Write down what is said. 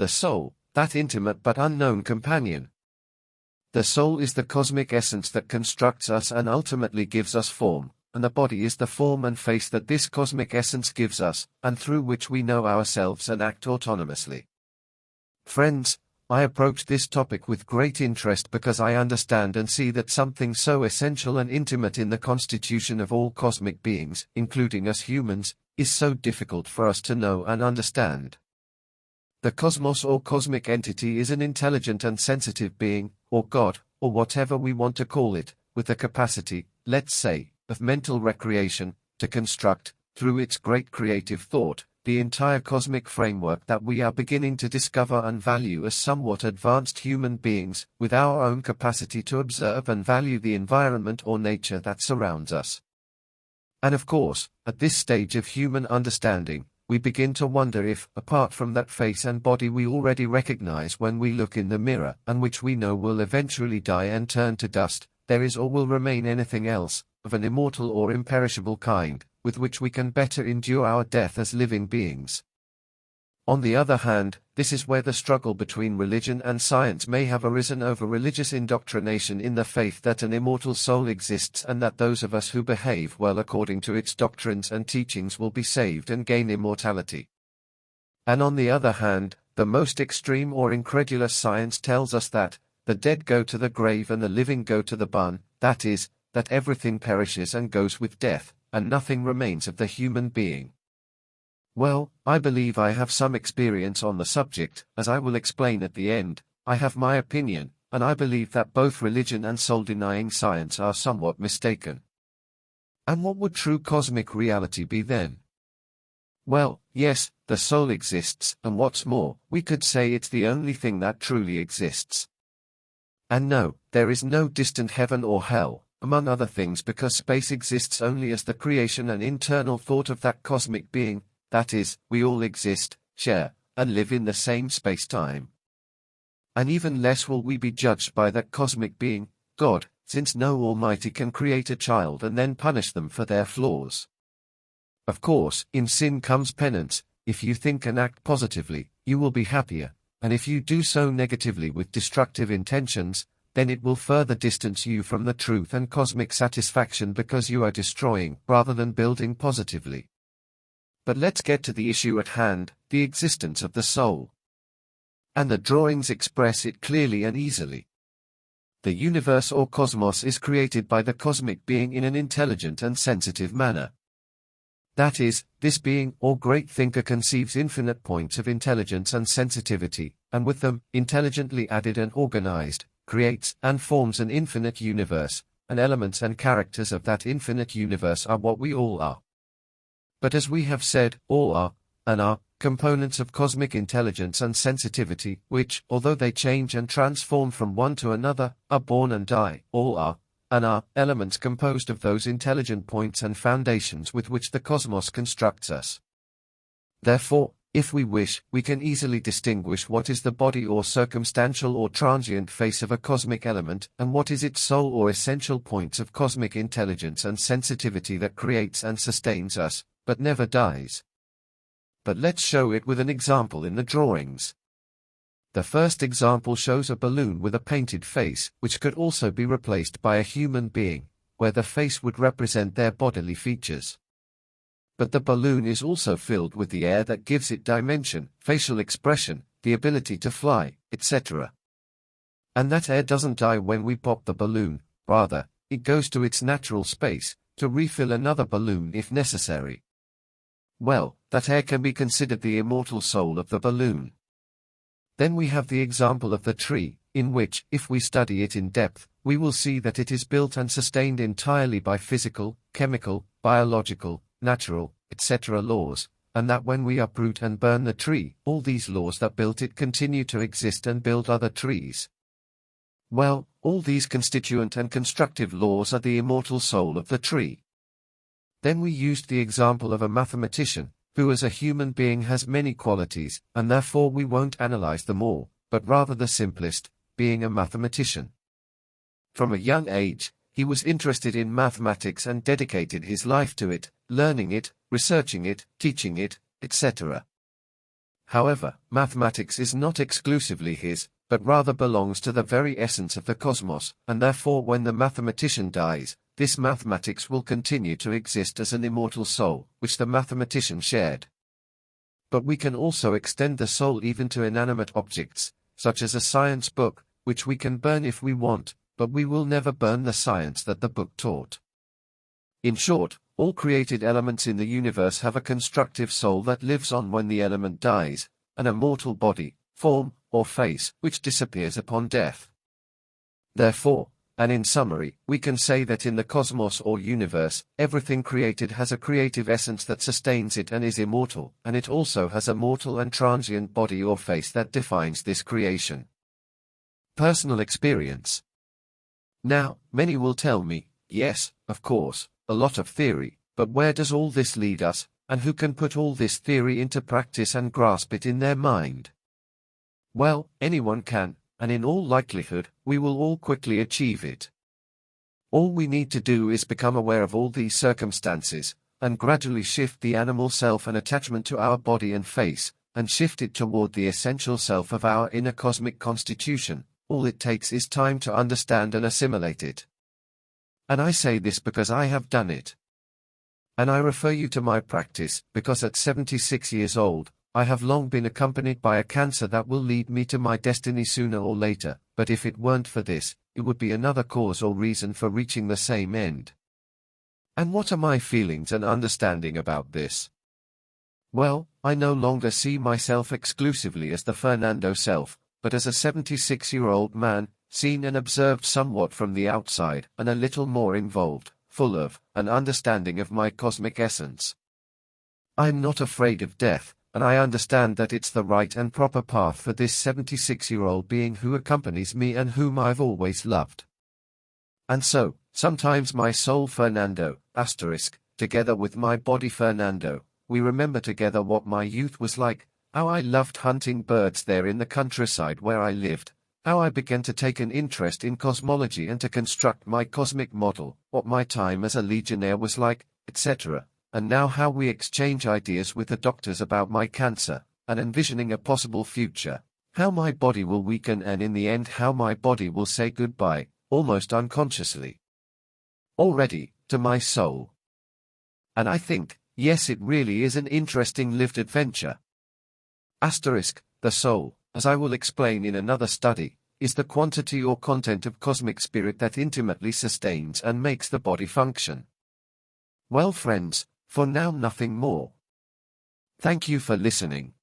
the soul, that intimate but unknown companion. The soul is the cosmic essence that constructs us and ultimately gives us form, and the body is the form and face that this cosmic essence gives us, and through which we know ourselves and act autonomously. Friends, I approach this topic with great interest because I understand and see that something so essential and intimate in the constitution of all cosmic beings, including us humans, is so difficult for us to know and understand. The cosmos or cosmic entity is an intelligent and sensitive being, or God, or whatever we want to call it, with the capacity, let's say, of mental recreation, to construct, through its great creative thought, the entire cosmic framework that we are beginning to discover and value as somewhat advanced human beings, with our own capacity to observe and value the environment or nature that surrounds us. And of course, at this stage of human understanding, we begin to wonder if, apart from that face and body we already recognize when we look in the mirror, and which we know will eventually die and turn to dust, there is or will remain anything else, of an immortal or imperishable kind, with which we can better endure our death as living beings. On the other hand, this is where the struggle between religion and science may have arisen over religious indoctrination in the faith that an immortal soul exists and that those of us who behave well according to its doctrines and teachings will be saved and gain immortality. And on the other hand, the most extreme or incredulous science tells us that the dead go to the grave and the living go to the barn, that is, that everything perishes and goes with death, and nothing remains of the human being. Well, I believe I have some experience on the subject, as I will explain at the end. I have my opinion, and I believe that both religion and soul-denying science are somewhat mistaken. And what would true cosmic reality be then? Well, yes, the soul exists, and what's more, we could say it's the only thing that truly exists. And no, there is no distant heaven or hell, among other things, because space exists only as the creation and internal thought of that cosmic being, that is, we all exist, share, and live in the same space-time. And even less will we be judged by that cosmic being, God, since no Almighty can create a child and then punish them for their flaws. Of course, in sin comes penance. If you think and act positively, you will be happier, and if you do so negatively with destructive intentions, then it will further distance you from the truth and cosmic satisfaction because you are destroying rather than building positively. But let's get to the issue at hand, the existence of the soul. And the drawings express it clearly and easily. The universe or cosmos is created by the cosmic being in an intelligent and sensitive manner. That is, this being or great thinker conceives infinite points of intelligence and sensitivity, and with them, intelligently added and organized, creates and forms an infinite universe, and elements and characters of that infinite universe are what we all are. But as we have said, all are, and are, components of cosmic intelligence and sensitivity, which, although they change and transform from one to another, are born and die, all are, and are, elements composed of those intelligent points and foundations with which the cosmos constructs us. Therefore, if we wish, we can easily distinguish what is the body or circumstantial or transient face of a cosmic element, and what is its soul or essential points of cosmic intelligence and sensitivity that creates and sustains us, but never dies. But let's show it with an example in the drawings. The first example shows a balloon with a painted face, which could also be replaced by a human being, where the face would represent their bodily features. But the balloon is also filled with the air that gives it dimension, facial expression, the ability to fly, etc. And that air doesn't die when we pop the balloon, rather, it goes to its natural space, to refill another balloon if necessary. Well, that air can be considered the immortal soul of the balloon. Then we have the example of the tree, in which, if we study it in depth, we will see that it is built and sustained entirely by physical, chemical, biological, natural, etc. laws, and that when we uproot and burn the tree, all these laws that built it continue to exist and build other trees. Well, all these constituent and constructive laws are the immortal soul of the tree. Then we used the example of a mathematician, who as a human being has many qualities, and therefore we won't analyze them all, but rather the simplest, being a mathematician. From a young age, he was interested in mathematics and dedicated his life to it, learning it, researching it, teaching it, etc. However, mathematics is not exclusively his, but rather belongs to the very essence of the cosmos, and therefore when the mathematician dies, this mathematics will continue to exist as an immortal soul, which the mathematician shared. But we can also extend the soul even to inanimate objects, such as a science book, which we can burn if we want, but we will never burn the science that the book taught. In short, all created elements in the universe have a constructive soul that lives on when the element dies, an immortal body, form, or face, which disappears upon death. Therefore, and in summary, we can say that in the cosmos or universe, everything created has a creative essence that sustains it and is immortal, and it also has a mortal and transient body or face that defines this creation. Personal experience. Now, many will tell me, yes, of course, a lot of theory, but where does all this lead us, and who can put all this theory into practice and grasp it in their mind? Well, anyone can, and in all likelihood, we will all quickly achieve it. All we need to do is become aware of all these circumstances, and gradually shift the animal self and attachment to our body and face, and shift it toward the essential self of our inner cosmic constitution. All it takes is time to understand and assimilate it. And I say this because I have done it. And I refer you to my practice, because at 76 years old, I have long been accompanied by a cancer that will lead me to my destiny sooner or later, but if it weren't for this, it would be another cause or reason for reaching the same end. And what are my feelings and understanding about this? Well, I no longer see myself exclusively as the Fernando self, but as a 76-year-old man, seen and observed somewhat from the outside, and a little more involved, full of, an understanding of my cosmic essence. I'm not afraid of death, and I understand that it's the right and proper path for this 76-year-old being who accompanies me and whom I've always loved. And so, sometimes my soul Fernando, together with my body Fernando, we remember together what my youth was like, how I loved hunting birds there in the countryside where I lived, how I began to take an interest in cosmology and to construct my cosmic model, what my time as a legionnaire was like, etc., and now how we exchange ideas with the doctors about my cancer, and envisioning a possible future, how my body will weaken and in the end how my body will say goodbye, almost unconsciously. Already, to my soul. And I think, yes, it really is an interesting lived adventure. The soul, as I will explain in another study, is the quantity or content of cosmic spirit that intimately sustains and makes the body function. Well friends, for now nothing more. Thank you for listening.